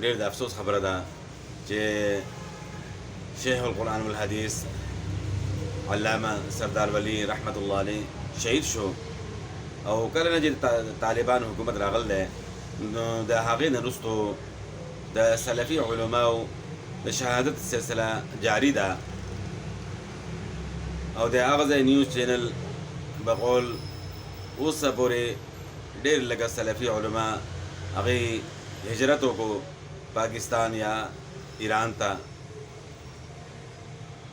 ډېر د افسوس خبره ده چې شیخ القرآن والحدیث علامه سردار ولی رحمت الله علیه شهید شو، او کله نه چې طالبان حکومت راغل دی نو د هغې نه وروستو د سلفي علماو د شهادت سلسله جاری ده، او د هغه ځای نیوز چینل بقول اوسه پورې ډېر لږه سلفي علما هغې هجرت وکړو پاکستان یا ایران ته،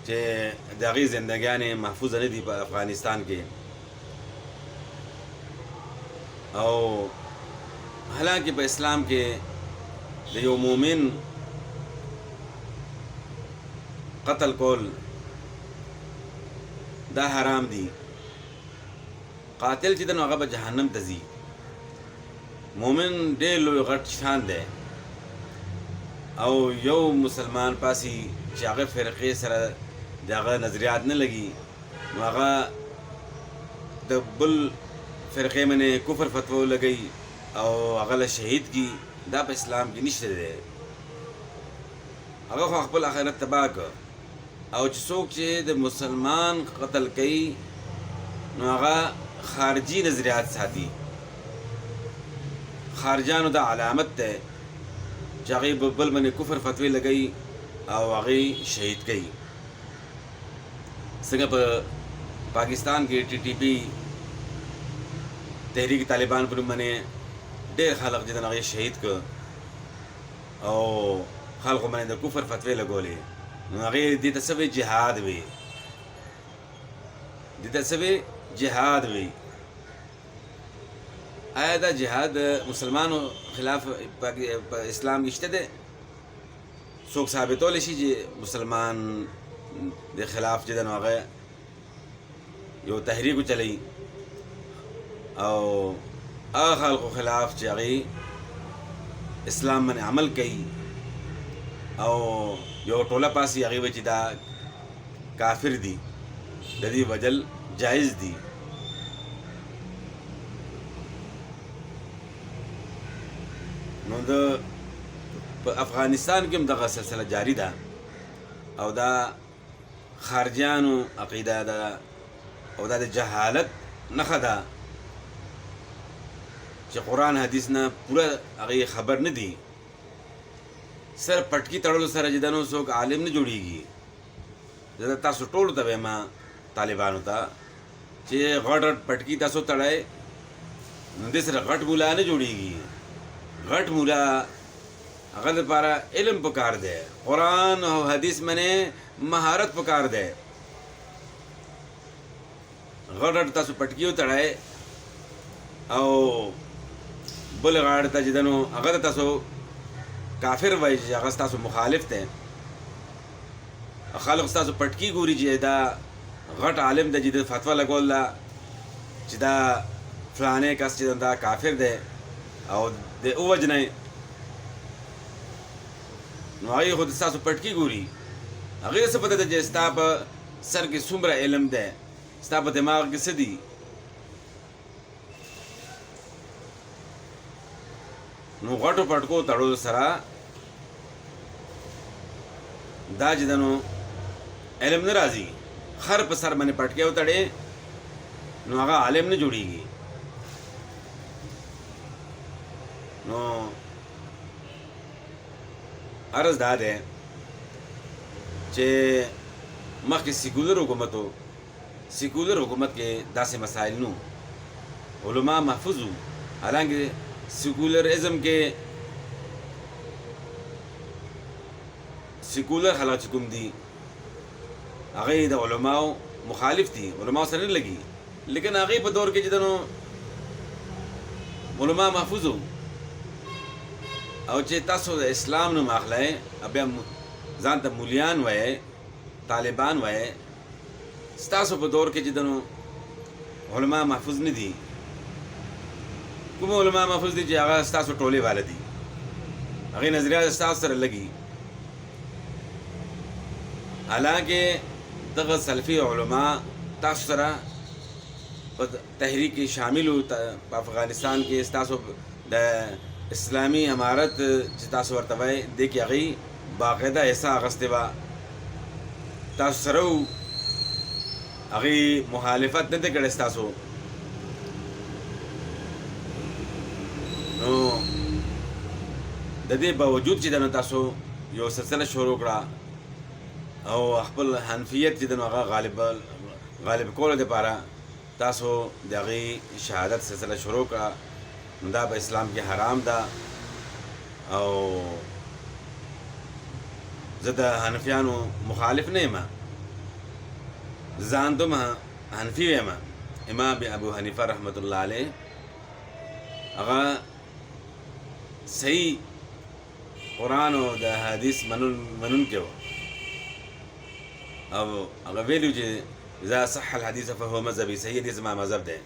چې د هغې زندګیانې محفوظه نه دي په افغانستان کې. او حالانکه په اسلام کې د یو مومن قتل کول دا حرام دي. قاتل چې دی نو هغه به جهنم ته ځي. مومن ډېر لوی غټ شان دی، او یو مسلمان پاسي چې هغه فرقې سره د هغه نظریات نه لګي نو هغه د بل فرقې منې کفر فتوا ولګوي او هغه له شهید کی. دا په اسلام کې نشته دی. هغه خو خپل آخرت تباه کړ، او چې څوک چې د مسلمان قتل کوي نو هغه خارجي نظریات ساتي. خارجانو دا علامت ده چې هغې بل باندې کفر فتوی لګوي او هغې شهید کوي. څنګه په پاکستان کې ټي ټي پي تحریک طالبان په نوم باندې ډېر خلک چې هغې شهید کړ او خلکو باندې د کفر فتوی لګولې، نو هغې دې ته څه وی جهاد وی، دې ته څه وی جهاد وی. آیا دا جهاد مسلمانو خلاف په اسلام کې شته دی؟ څوک ثابتولی شي چې مسلمان د خلاف چې دی نو هغه یو تحریک وچلوي او هغه خلکو خلاف چې هغې اسلام باندې عمل کوي او یو ټوله پاسي هغې وایي چې دا کافر دي، د دې وجل جایز دي. نو د په افغانستان کې هم دغه سلسله جاری ده، او دا خارجیانو عقیده ده او دا د جهالت نښه ده چې قرآن حدیث نه پوره هغې خبر نه دي. صرف پټکي تړلو سره چې دا نو څوک عالم نه جوړېږي. زه تاسو ټولو ته وایم، طالبانو ته، چې غټ غټ پټکي تاسو تړئ نو دې سره غټ مولا نه جوړېږي. غټ مولا هغه لپاره علم پکار دی، قرآن او حدیث باندې مهارت پکار دی. غټ غټ تاسو پټکي وتړئ او بل غاړه ته چې دی نو هغه ته تاسو کافر وایي چې هغه ستاسو مخالف دی. خلک ستاسو پټکي ګوري چې دا غټ عالم دی چې د فتوا لګول ده چې دا فلانې کس چې دا کافر دی او د ووجنئ، نو هغې خو د ستاسو پټکي ګوري. هغې څه پته ده چې ستا په سر کې څومره علم دی، ستا په دماغ کې څه دي. نو غټو پټکو تړلو سره دا چې ده نو علم نه راځي. خر په سر باندې پټکی وتړې نو هغه عالم نه جوړېږي. نو عرض دا دی چې مخکې سیکولر حکومت و، سیکولر حکومت کې داسې مسایل نو، علما محفوظ وو. حالانکه سیکولرزم کې سیکولر خلک چې کوم دي هغې د علماو مخالف دي، علماو سره نه لګي. لیکن هغې په دور کې چې نو علما محفوظ وو. او چې تاسو د اسلام نوم اخلئ بیا ځان ته مولیان وایئ، طالبان وایئ، ستاسو په دور کې چې نو علما محفوظ نه دي. کوم علما محفوظ دي چې هغه ستاسو ټولې والا دي، هغې نظریات ستاسو سره لګي. حالانکه دغه سلفي علما تاسو سره په تحریک کې شامل وو. په افغانستان کې ستاسو د اسلامی امارت چې تاسو ورته وایي دې کې هغوی باقاعده حصه اخیستې وه تاسو سره و هغوی مخالفت نه دی کړی ستاسو نو د دې باوجود چې د نو تاسو یو سلسله شروع کړه او خپل حنفیت چې د نو هغه غالب کولو دپاره تاسو د هغې شهادت سلسله شروع کړه نو دا په اسلام کې حرام ده او زه د حنفیانو مخالف نه یم ځان دوم حنفي یم امام ابو حنیفه رحمت الله علیه هغه صحیح قرآن او د حدیث منونکی و او هغه ویلي چې اذا صح الحديث فهو مذهبي صحیح حدیث زما مذهب دی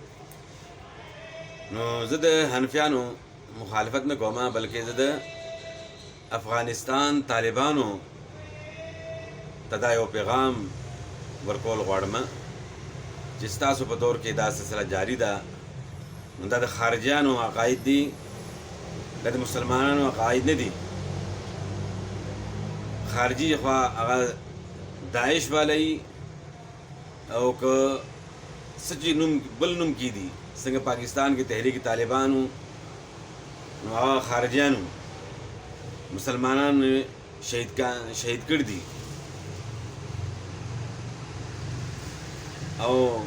نو زه د حنفیانو مخالفت نه کوم بلکې زه د افغانستان طالبانو ته دا یو پیغام ورکول غواړم چې ستاسو په دور کې دا سلسله جاری ده نو دا د خارجیانو عقاید دي دا د مسلمانانو عقاید نه دي خارجي خوا هغه داعش والی او که سچی نوم بل نوم کی دي څنګه پاکستان کې تحریک طالبانو نو هغه خارجیانو مسلمانانو شهید کړي دي او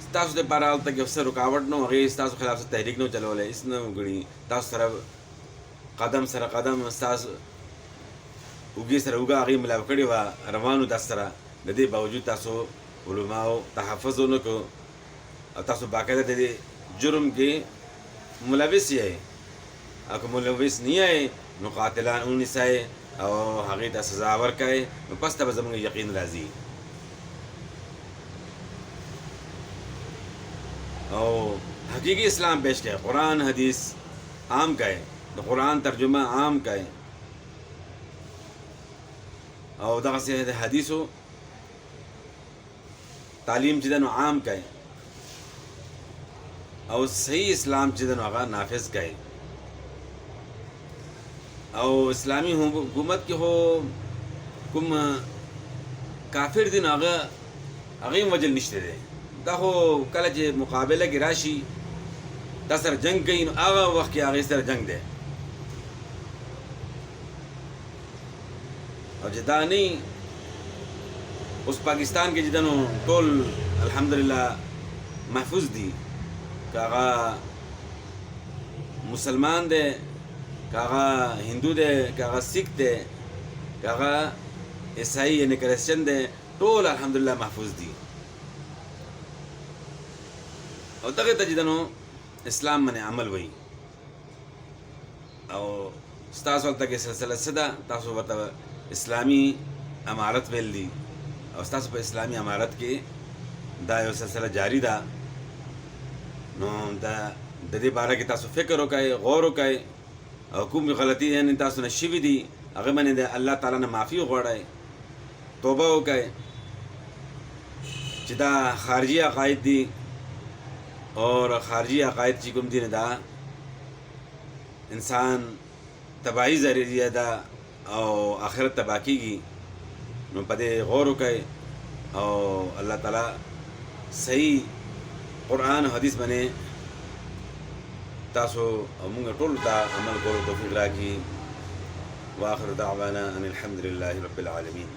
ستاسو دپاره هلته کې څه رکاوټ نه و هغې ستاسو خلاف څه تحریک نه و چلولی هېڅ نه و کړي تاسو سره قدم سره قدم ستاسو اوږې سره اوږه هغې ملاو کړې وه روانو تاسو سره د دې باوجود تاسو علماو تحفظ ونه کړو او تاسو باقاعده د دې جرم کې ملوث یې او که ملوث نه یې نو قاتلان ونیسئ او هغې ته سزا ورکئ نو پس ته به زموږ یقین راځي او حقیقی اسلام پیش کئ قرآن حدیث عام کئ د قرآن ترجمه عام کئ او دغسې د حدیثو تعلیم چې ده نو عام کئ او صحیح اسلام چې ده نو هغه نافذ کئ او اسلامی حکومت کې خو کوم کافر دي نو هغه هم وجل نشته دی دا خو کله چې مقابله کې راشي دا سره جنگ کوي نو هغه وخت کې هغې سره جنگ دی او چې دا نه اوس پاکستان کې چې ده نو ټول الحمدلله محفوظ دي که هغه مسلمان دی که هغه هندو دی که هغه سیک دی که هغه عیسائی یعنی کرسچن دی ټول الحمدلله محفوظ دي او دغه ته چې ده نو اسلام باندې عمل وایي او ستاسو هلته کې سلسله څه ده تاسو ورته اسلامي امارت ویل دي او ستاسو په اسلامي امارت کې دا یو سلسله جاری ده نو د دې باره کې تاسو فکر وکئ غور وکئ او کوم غلطي یعنې تاسو نه شوي دي هغې باندې د الله تعالی نه معافي وغواړئ توبه وکئ چې دا خارجي عقاید دي اور خارجی عقائد چې کوم دي نه دا انسان تباہی ذریعہ ده او آخرت تباه کېږي نو په دې غور وکئ او الله تعالی صحیح قرآن او حدیث باندې تاسو او موږ ټولو ته عمل کولو توفیق راکړي واخر دعوانا ان الحمد لله رب العالمین